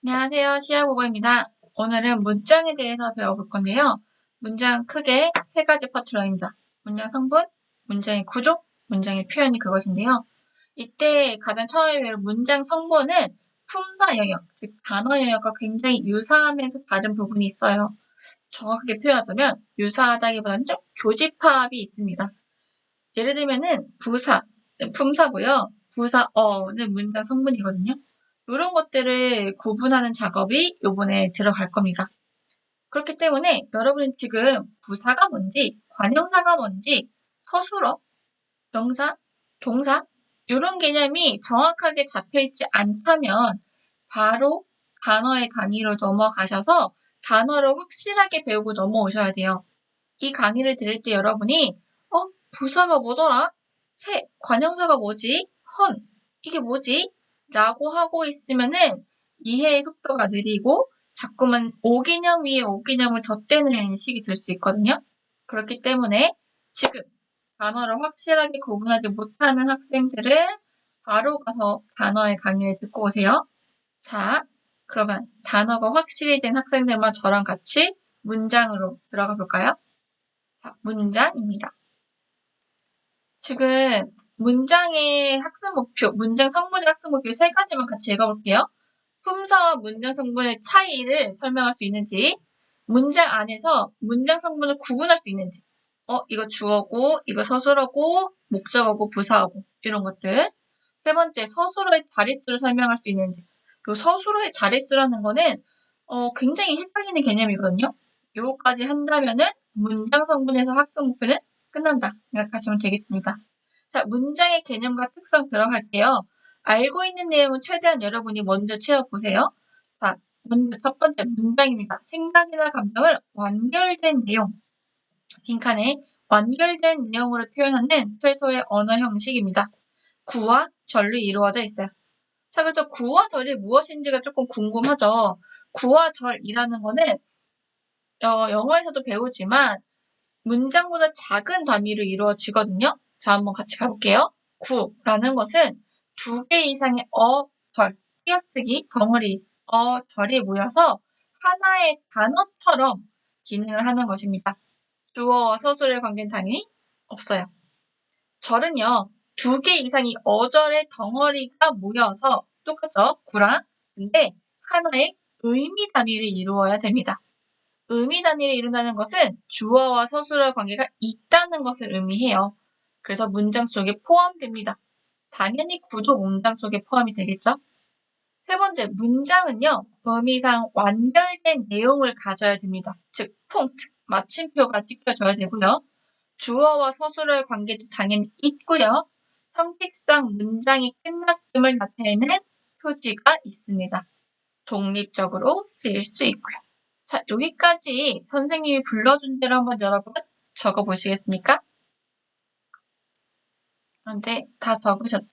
안녕하세요. 시아고거입니다. 오늘은 문장에 대해서 배워볼 건데요. 문장 크게 세 가지 파트로 나뉩니다. 문장 성분, 문장의 구조, 문장의 표현이 그것인데요. 이때 가장 처음에 배울 문장 성분은 품사 영역, 즉 단어 영역과 굉장히 유사하면서 다른 부분이 있어요. 정확하게 표현하자면 유사하다기보다는 좀 교집합이 있습니다. 예를 들면은 부사, 품사고요. 부사 어는 문장 성분이거든요. 이런 것들을 구분하는 작업이 이번에 들어갈 겁니다. 그렇기 때문에 여러분은 지금 부사가 뭔지, 관형사가 뭔지, 서술어, 명사, 동사 이런 개념이 정확하게 잡혀있지 않다면 바로 단어의 강의로 넘어가셔서 단어를 확실하게 배우고 넘어오셔야 돼요. 이 강의를 들을 때 여러분이 부사가 뭐더라? 관형사가 뭐지? 이게 뭐지? 라고 하고 있으면은 이해의 속도가 느리고 자꾸만 오개념 위에 오개념을 덧대는 식이 될 수 있거든요. 그렇기 때문에 지금 단어를 확실하게 구분하지 못하는 학생들은 바로 가서 단어의 강의를 듣고 오세요. 자, 그러면 단어가 확실히 된 학생들만 저랑 같이 문장으로 들어가 볼까요? 자, 문장입니다. 지금 문장의 학습 목표, 문장 성분의 학습 목표 세 가지만 같이 읽어볼게요. 품사와 문장 성분의 차이를 설명할 수 있는지, 문장 안에서 문장 성분을 구분할 수 있는지, 이거 주어고, 이거 서술어고, 목적어고, 부사어고, 이런 것들. 세 번째, 서술어의 자릿수를 설명할 수 있는지. 요 서술어의 자릿수라는 거는, 굉장히 헷갈리는 개념이거든요. 요거까지 한다면은 문장 성분에서 학습 목표는 끝난다 생각하시면 되겠습니다. 자, 문장의 개념과 특성 들어갈게요. 알고 있는 내용은 최대한 여러분이 먼저 채워보세요. 자, 먼저 첫 번째 문장입니다. 생각이나 감정을 완결된 내용. 빈칸에 완결된 내용으로 표현하는 최소의 언어 형식입니다. 구와 절로 이루어져 있어요. 자, 그래서 구와 절이 무엇인지가 조금 궁금하죠. 구와 절이라는 거는 영어에서도 배우지만 문장보다 작은 단위로 이루어지거든요. 자, 한번 같이 가볼게요. 구라는 것은 2개 이상의 절, 띄어쓰기, 덩어리, 절이 모여서 하나의 단어처럼 기능을 하는 것입니다. 주어와 서술의 관계는 당연히 없어요. 절은요, 2개 이상의 어절의 덩어리가 모여서 똑같죠? 구랑. 근데 하나의 의미 단위를 이루어야 됩니다. 의미 단위를 이룬다는 것은 주어와 서술어의 관계가 있다는 것을 의미해요. 그래서 문장 속에 포함됩니다. 당연히 구도 문장 속에 포함이 되겠죠? 세 번째, 문장은요, 의미상 완결된 내용을 가져야 됩니다. 즉, 폰트, 마침표가 찍혀줘야 되고요. 주어와 서술어의 관계도 당연히 있고요. 형식상 문장이 끝났음을 나타내는 표지가 있습니다. 독립적으로 쓰일 수 있고요. 자, 여기까지 선생님이 불러준 대로 한번 여러분 적어보시겠습니까? 네, 다 적으셨죠?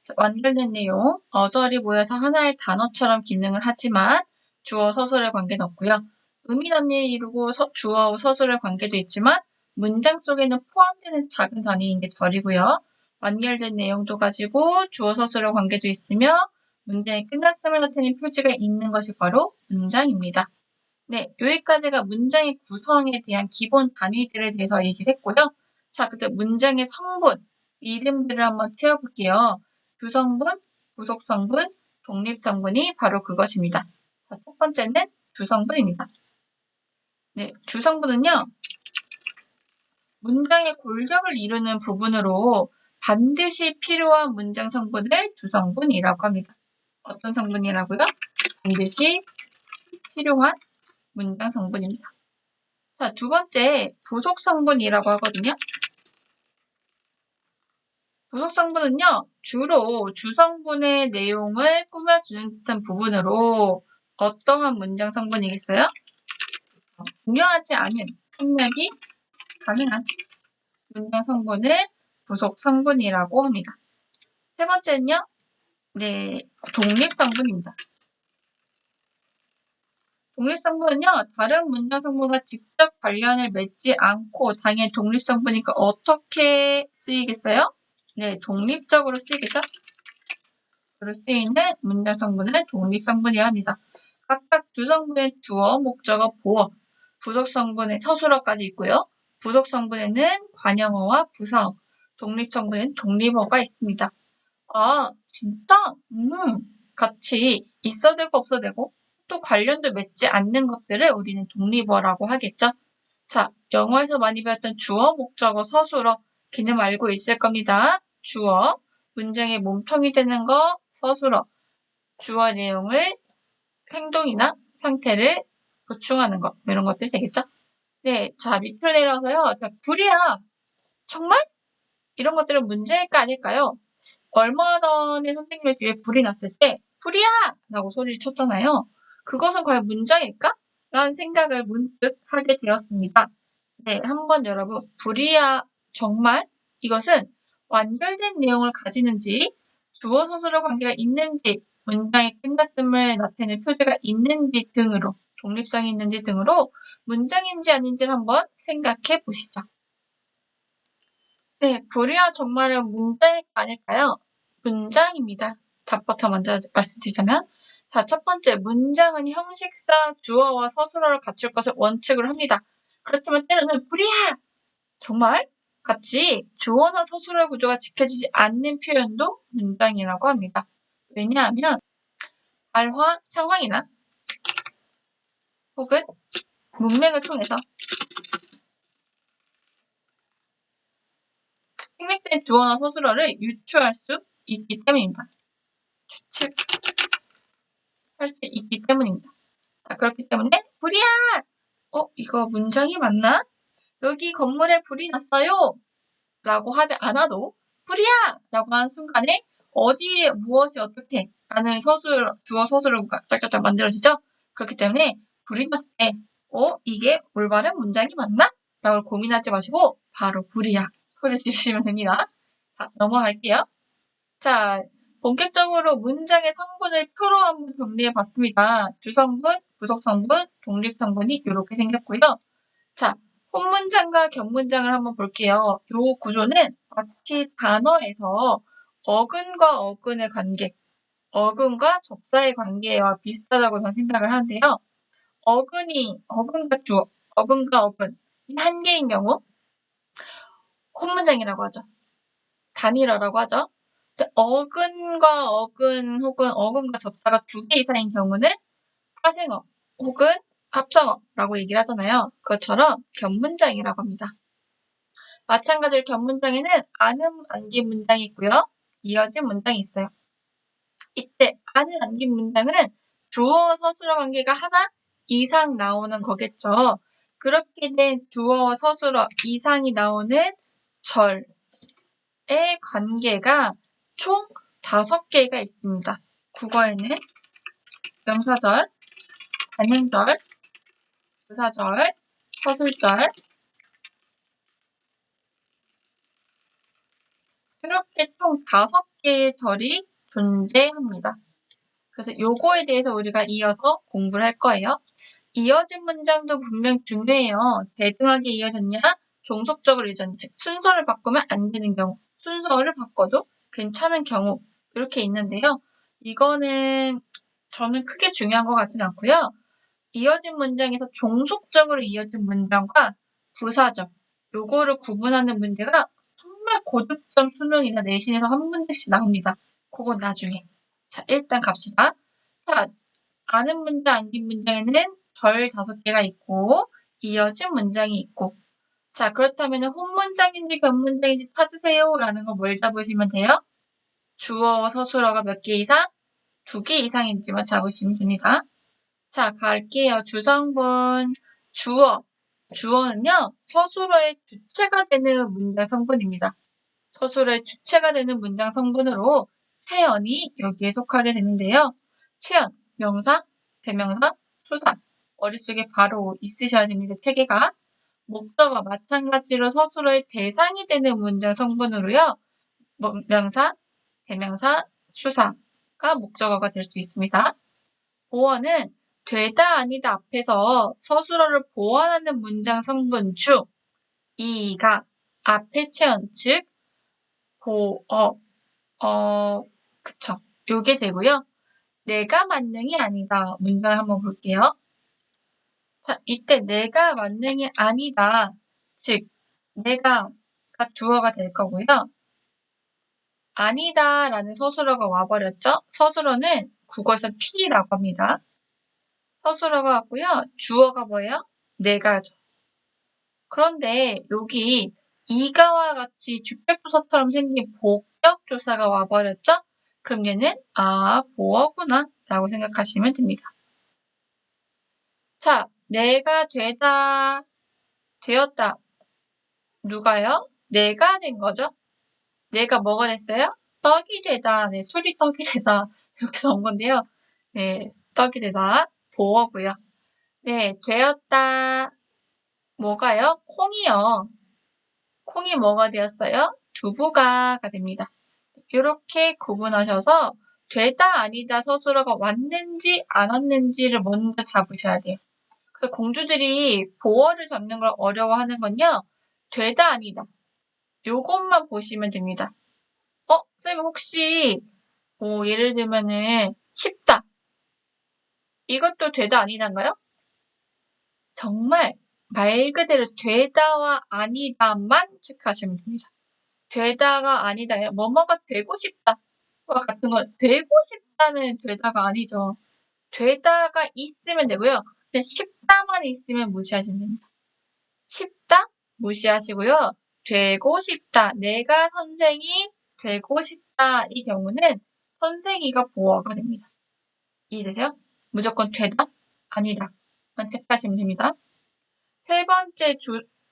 자, 완결된 내용, 어절이 모여서 하나의 단어처럼 기능을 하지만 주어, 서술의 관계는 없고요. 의미 단위를 이루고 주어와 서술의 관계도 있지만 문장 속에는 포함되는 작은 단위인 게 절이고요. 완결된 내용도 가지고 주어, 서술의 관계도 있으며 문장이 끝났음을 나타내는 표지가 있는 것이 바로 문장입니다. 네, 여기까지가 문장의 구성에 대한 기본 단위들에 대해서 얘기를 했고요. 자, 그때 문장의 성분, 이름들을 한번 채워볼게요. 주성분, 부속성분, 독립성분이 바로 그것입니다. 자, 첫 번째는 주성분입니다. 네, 주성분은요, 문장의 골격을 이루는 부분으로 반드시 필요한 문장 성분을 주성분이라고 합니다. 어떤 성분이라고요? 반드시 필요한 문장 성분입니다. 자, 두 번째, 부속 성분이라고 하거든요. 부속 성분은요, 주로 주성분의 내용을 꾸며주는 듯한 부분으로 어떠한 문장 성분이겠어요? 중요하지 않은 생략이 가능한 문장 성분을 부속 성분이라고 합니다. 세 번째는요, 네, 독립 성분입니다. 독립성분은요, 다른 문장 성분과 직접 관련을 맺지 않고 당연히 독립성분이니까 어떻게 쓰이겠어요? 네, 독립적으로 쓰이겠죠? 으로 쓰이는 문장 성분은 독립성분이라 합니다. 각각 주성분의 주어, 목적어, 보어, 부속성분의 서술어까지 있고요. 부속성분에는 관형어와 부사어, 독립성분에는 독립어가 있습니다. 아, 진짜? 같이 있어도 되고 없어도 되고 또 관련도 맺지 않는 것들을 우리는 독립어라고 하겠죠. 자, 영어에서 많이 배웠던 주어, 목적어, 서술어 개념 알고 있을 겁니다. 주어, 문장의 몸통이 되는 거, 서술어, 주어 내용을 행동이나 상태를 보충하는 것, 이런 것들이 되겠죠. 네, 자, 밑으로 내려와서요. 자, 불이야. 정말? 이런 것들은 문제일까 아닐까요? 얼마 전에 선생님의 집에 불이 났을 때 불이야! 라고 소리를 쳤잖아요. 그것은 과연 문장일까? 라는 생각을 문득 하게 되었습니다. 네, 한번 여러분 불이야 정말? 이것은 완결된 내용을 가지는지 주어 서술어 관계가 있는지 문장이 끝났음을 나타내는 표제가 있는지 등으로 독립성이 있는지 등으로 문장인지 아닌지를 한번 생각해 보시죠. 네, 불이야 정말은 문장일까 아닐까요? 문장입니다. 답부터 먼저 말씀드리자면 자, 첫 번째, 문장은 형식상 주어와 서술어를 갖출 것을 원칙으로 합니다. 그렇지만 때로는 불이야! 정말? 같이 주어나 서술어 구조가 지켜지지 않는 표현도 문장이라고 합니다. 왜냐하면 발화 상황이나 혹은 문맥을 통해서 생략된 주어나 서술어를 유추할 수 있기 때문입니다. 추측할 수 있기 때문입니다. 자, 그렇기 때문에 불이야! 이거 문장이 맞나? 여기 건물에 불이 났어요! 라고 하지 않아도 불이야! 라고 하는 순간에 어디에 무엇이 어떻게 라는 주어 서술어가 짝짝짝 만들어지죠? 그렇기 때문에 불이 났을 때 이게 올바른 문장이 맞나? 라고 고민하지 마시고 바로 불이야 소리 지르시면 됩니다. 자, 넘어갈게요. 자, 본격적으로 문장의 성분을 표로 한번 정리해 봤습니다. 주성분, 부속성분, 독립성분이 이렇게 생겼고요. 자, 혼문장과 격문장을 한번 볼게요. 이 구조는 마치 단어에서 어근과 어근의 관계, 어근과 접사의 관계와 비슷하다고 저는 생각을 하는데요. 어근과 주어, 어근과 어근, 이 한 개인 경우 혼문장이라고 하죠. 단일어라고 하죠. 어근과 어근 혹은 어근과 접사가 두 개 이상인 경우는 파생어 혹은 합성어라고 얘기를 하잖아요. 그것처럼 격문장이라고 합니다. 마찬가지로 격문장에는 안음, 안긴 문장이 있고요. 이어진 문장이 있어요. 이때 안음, 안긴 문장은 주어와 서술어 관계가 하나 이상 나오는 거겠죠. 그렇게 된 주어와 서술어 이상이 나오는 절의 관계가 총 5개가 있습니다. 국어에는 명사절, 관행절, 부사절, 서술절, 이렇게 총 5개의 절이 존재합니다. 그래서 요거에 대해서 우리가 이어서 공부를 할 거예요. 이어진 문장도 분명 중요해요. 대등하게 이어졌냐, 종속적으로 이어졌냐, 즉 순서를 바꾸면 안 되는 경우, 순서를 바꿔도 괜찮은 경우 이렇게 있는데요. 이거는 저는 크게 중요한 것 같진 않고요. 이어진 문장에서 종속적으로 이어진 문장과 부사적, 요거를 구분하는 문제가 정말 고득점 수능이나 내신에서 한 문제씩 나옵니다. 그건 나중에. 자, 일단 갑시다. 자, 아는 문장, 안긴 문장에는 절 5개가 있고 이어진 문장이 있고 자, 그렇다면 혼문장인지 격문장인지 찾으세요 라는 거 뭘 잡으시면 돼요? 주어와 서술어가 몇 개 이상? 2개 이상인지만 잡으시면 됩니다. 자, 갈게요. 주성분, 주어. 주어는요, 서술어의 주체가 되는 문장 성분입니다. 서술어의 주체가 되는 문장 성분으로 체연이 여기에 속하게 되는데요. 체연, 명사, 대명사, 수사. 머릿속에 바로 있으셔야 됩니다. 체계가. 목적어 마찬가지로 서술어의 대상이 되는 문장 성분으로요. 명사, 대명사, 수사가 목적어가 될 수 있습니다. 보어는 되다 아니다 앞에서 서술어를 보완하는 문장 성분 중 이가 앞에 체언 즉 보어 그쵸 요게 되고요. 내가 만능이 아니다. 문장 한번 볼게요. 자, 이때 내가 만능이 아니다. 즉, 내가가 주어가 될 거고요. 아니다 라는 서술어가 와버렸죠? 서술어는 국어에서 P라고 합니다. 서술어가 왔고요. 주어가 뭐예요? 내가죠. 그런데 여기 이가와 같이 주격조사처럼 생긴 복격조사가 와버렸죠? 그럼 얘는 보어구나 라고 생각하시면 됩니다. 자, 내가 되었다. 누가요? 내가 된 거죠? 내가 뭐가 됐어요? 떡이 되다. 네, 술이 떡이 되다. 이렇게 나온 건데요. 네, 떡이 되다. 보어고요. 네, 되었다. 뭐가요? 콩이요. 콩이 뭐가 되었어요? 두부가가 됩니다. 이렇게 구분하셔서 되다 아니다 서술어가 왔는지 안 왔는지를 먼저 잡으셔야 돼요. 그래서 공주들이 보어를 잡는 걸 어려워하는 건요. 되다 아니다. 요것만 보시면 됩니다. 쌤 혹시 예를 들면은 쉽다. 이것도 되다 아니다인가요? 정말 말 그대로 되다와 아니다만 체크하시면 됩니다. 되다가 아니다예요. 뭐뭐가 되고 싶다. 와 같은 건 되고 싶다는 되다가 아니죠. 되다가 있으면 되고요. 그냥 싶다만 있으면 무시하시면 됩니다. 싶다? 무시하시고요. 되고 싶다. 내가 선생이 되고 싶다. 이 경우는 선생이가 보어가 됩니다. 이해되세요? 무조건 되다? 아니다. 만 체크하시면 됩니다. 세 번째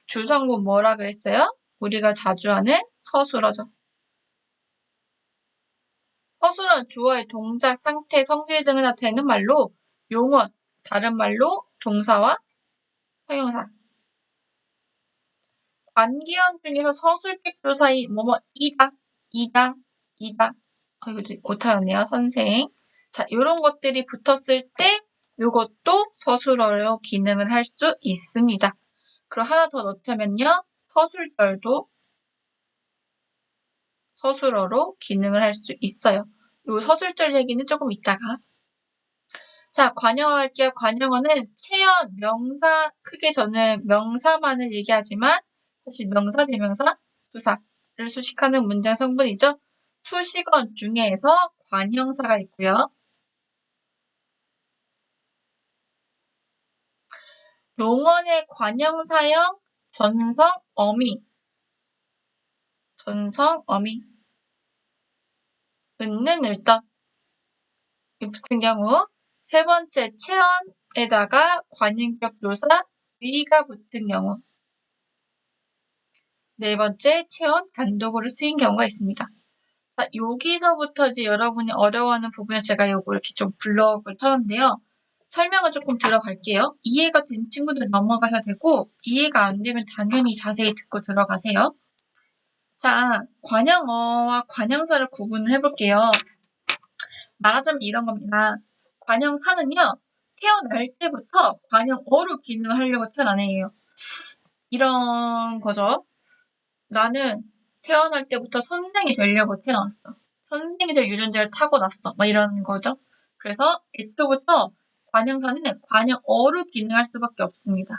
주성분 뭐라 그랬어요? 우리가 자주 하는 서술어죠. 서술어는 주어의 동작, 상태, 성질 등을 나타내는 말로 용언, 다른 말로 동사와 형용사. 관계형 중에서 서술격조 사이 이다. 이거 못하겠네요, 선생. 자, 요런 것들이 붙었을 때 요것도 서술어로 기능을 할 수 있습니다. 그리고 하나 더 넣자면요. 서술절도 서술어로 기능을 할 수 있어요. 요 서술절 얘기는 조금 이따가. 자, 관형어할게요. 관형어는 체언, 명사, 크게 저는 명사만을 얘기하지만 사실 명사, 대명사, 부사를 수식하는 문장 성분이죠. 수식어 중에서 관형사가 있고요. 용언의 관형사형 전성, 어미. 은는 을떡. 이 붙은 경우 세 번째 체언에다가 관형격 조사 의가 붙은 경우 네 번째 체언 단독으로 쓰인 경우가 있습니다. 자, 여기서부터 이제 여러분이 어려워하는 부분에 제가 요거 이렇게 좀 블럭을 쳐놨는데요. 설명을 조금 들어갈게요. 이해가 된 친구들 넘어가셔야 되고 이해가 안 되면 당연히 자세히 듣고 들어가세요. 자, 관형어와 관형사를 구분을 해볼게요. 말하자면 이런 겁니다. 관형사는요. 태어날 때부터 관형어로 기능을 하려고 태어난 애예요. 이런 거죠. 나는 태어날 때부터 선생이 되려고 태어났어. 선생이 될 유전자를 타고났어. 이런 거죠. 그래서 애초부터 관형사는 관형어로 기능할 수밖에 없습니다.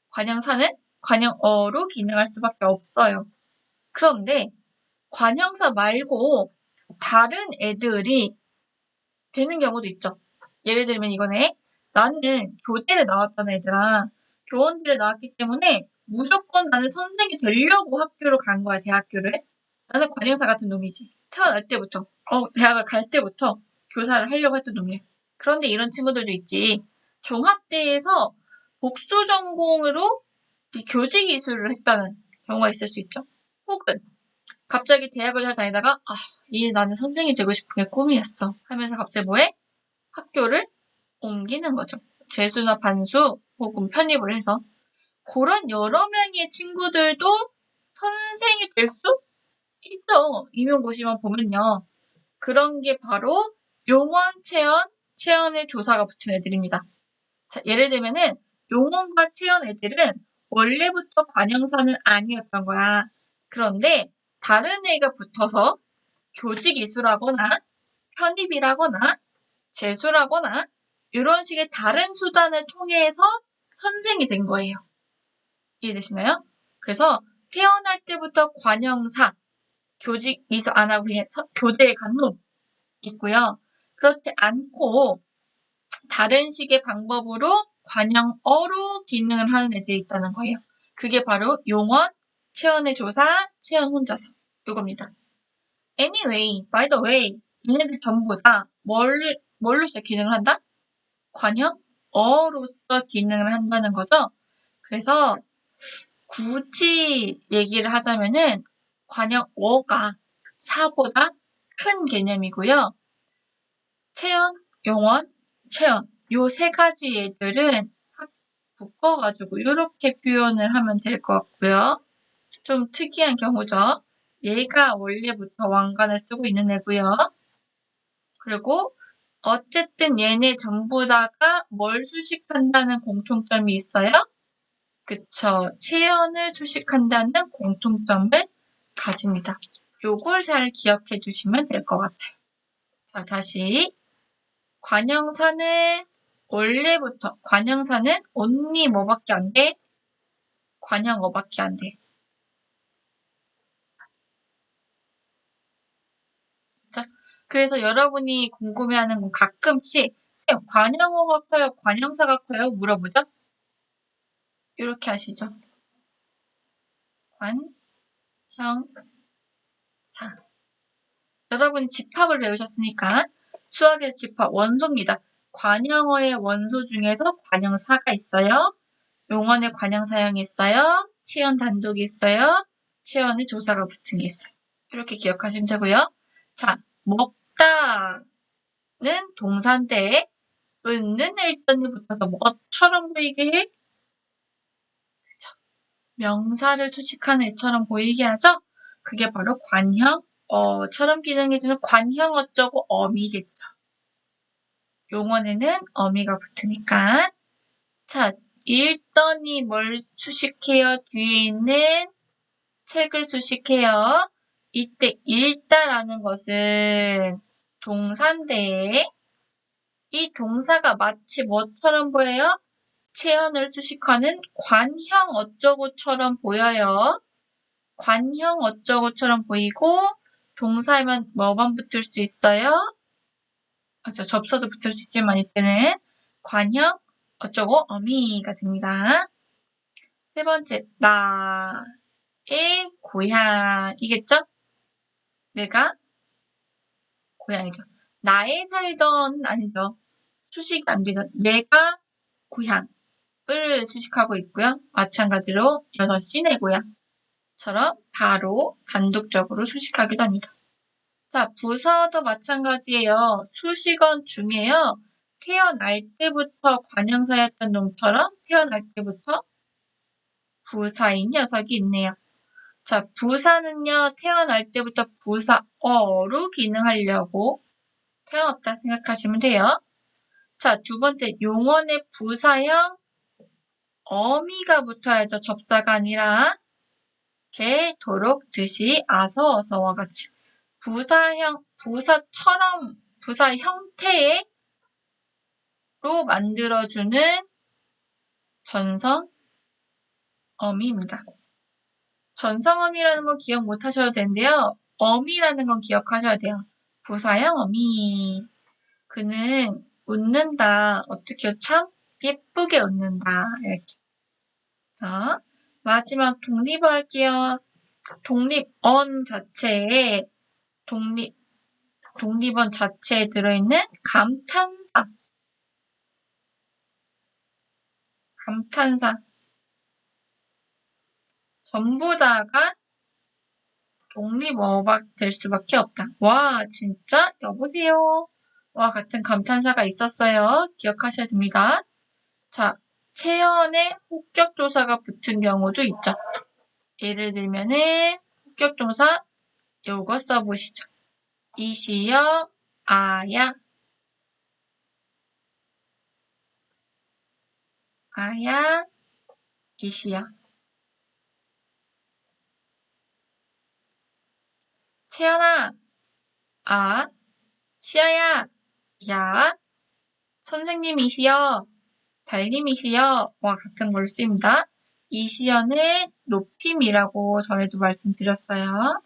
관형사는 관형어로 기능할 수밖에 없어요. 그런데 관형사 말고 다른 애들이 되는 경우도 있죠. 예를 들면 이거네. 나는 교대를 나왔다는 애들아. 교원대를 나왔기 때문에 무조건 나는 선생이 되려고 학교로 간 거야, 대학교를. 나는 관형사 같은 놈이지. 태어날 때부터, 대학을 갈 때부터 교사를 하려고 했던 놈이야. 그런데 이런 친구들도 있지. 종합대에서 복수 전공으로 교직 이수를 했다는 경우가 있을 수 있죠. 혹은 갑자기 대학을 잘 다니다가 나는 선생이 되고 싶은 게 꿈이었어 하면서 갑자기 뭐해? 학교를 옮기는 거죠. 재수나 반수 혹은 편입을 해서 그런 여러 명의 친구들도 선생이 될 수 있죠. 임용고시만 보면요. 그런 게 바로 용언, 체언의 조사가 붙은 애들입니다. 자, 예를 들면은 용언과 체언 애들은 원래부터 관형사는 아니었던 거야. 그런데 다른 애가 붙어서 교직 이수라거나 편입이라거나 재수라거나 이런 식의 다른 수단을 통해서 선생이 된 거예요. 이해되시나요? 그래서 태어날 때부터 관형사, 교직 이수 안 하고 그냥 교대에 간 놈 있고요. 그렇지 않고 다른 식의 방법으로 관형어로 기능을 하는 애들이 있다는 거예요. 그게 바로 용언, 체언의 조사, 체언 혼자서 이겁니다. Anyway, by the way, 얘네들 전부 다 뭘로서 기능을 한다? 관형어로서 기능을 한다는 거죠. 그래서 굳이 얘기를 하자면은 관형어가 사보다 큰 개념이고요. 체언, 용언, 체언 요 세 가지 애들은 묶어가지고 이렇게 표현을 하면 될 것 같고요. 좀 특이한 경우죠. 얘가 원래부터 왕관을 쓰고 있는 애고요. 그리고 어쨌든 얘네 전부 다가 뭘 수식한다는 공통점이 있어요? 그쵸. 체언을 수식한다는 공통점을 가집니다. 요걸 잘 기억해 주시면 될 것 같아요. 자, 다시. 관형사는 원래부터, 관형사는 only 뭐밖에 안 돼? 관형어밖에 안 돼. 자, 그래서 여러분이 궁금해하는 건 가끔씩 쌤, 관형어가 커요? 관형사가 커요? 물어보죠? 이렇게 하시죠. 관형사. 여러분 집합을 배우셨으니까 수학의 집합 원소입니다. 관형어의 원소 중에서 관형사가 있어요. 용언의 관형사형이 있어요. 치언 단독이 있어요. 치언의 조사가 붙은 게 있어요. 이렇게 기억하시면 되고요. 자, 먹다는 동사인데 은는 일전이 붙어서 뭐처럼 보이게 해? 그쵸. 명사를 수식하는 애처럼 보이게 하죠? 그게 바로 관형어처럼 기능해주는 관형 어쩌고 어미겠죠. 용언에는 어미가 붙으니까. 자, 읽더니 뭘 수식해요? 뒤에 있는 책을 수식해요. 이때 읽다라는 것은 동사인데 이 동사가 마치 뭐처럼 보여요? 체언을 수식하는 관형 어쩌고처럼 보여요. 관형 어쩌고처럼 보이고 동사면 뭐만 붙을 수 있어요? 그렇죠. 접서도 붙을 수 있지만 이때는 관형 어쩌고 어미가 됩니다. 세 번째, 나의 고향이겠죠? 내가 고향이죠. 나의 살던 아니죠. 수식이 안 되죠. 내가 고향을 수식하고 있고요. 마찬가지로 6시 내 고향처럼 바로 단독적으로 수식하기도 합니다. 자, 부사도 마찬가지예요. 수식어 중에요. 태어날 때부터 관형사였던 놈처럼 태어날 때부터 부사인 녀석이 있네요. 자, 부사는요, 태어날 때부터 부사어로 기능하려고 태어났다 생각하시면 돼요. 자, 두 번째, 용언의 부사형 어미가 붙어야죠. 접사가 아니라 개, 도록, 듯이, 아서, 어서와 같이 부사처럼, 부사 형태로 만들어주는 전성 어미입니다. 전성어미라는 건 기억 못 하셔도 되는데요. 어미라는 건 기억하셔야 돼요. 부사형 어미. 그는 웃는다. 어떻게 해서 참 예쁘게 웃는다. 이렇게. 자, 마지막 독립어 할게요. 독립언 자체에 독립언 자체에 들어있는 감탄사. 전부 다가 독립어가 될 수밖에 없다. 와, 진짜? 여보세요? 와 같은 감탄사가 있었어요. 기억하셔야 됩니다. 자, 체언에 혹격조사가 붙은 경우도 있죠. 예를 들면은 혹격조사 요거 써보시죠. 이시여, 아야, 아야, 이시여. 채연아, 아, 시아야, 야, 선생님이시여, 달님이시여 와 같은 걸 씁니다. 이시여는 높임이라고 전에도 말씀드렸어요.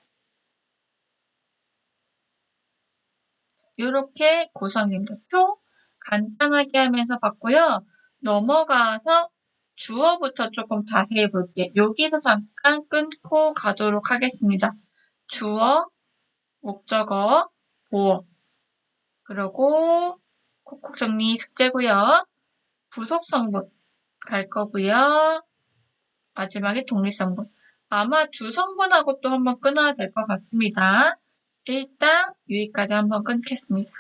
이렇게 구성됩니다. 표 간단하게 하면서 봤고요. 넘어가서 주어부터 조금 자세히 볼게요. 여기서 잠깐 끊고 가도록 하겠습니다. 주어, 목적어, 보어. 그리고 콕콕 정리 숙제고요. 부속성분 갈 거고요. 마지막에 독립성분. 아마 주성분하고 또 한번 끊어야 될 것 같습니다. 일단 여기까지 한번 끊겠습니다.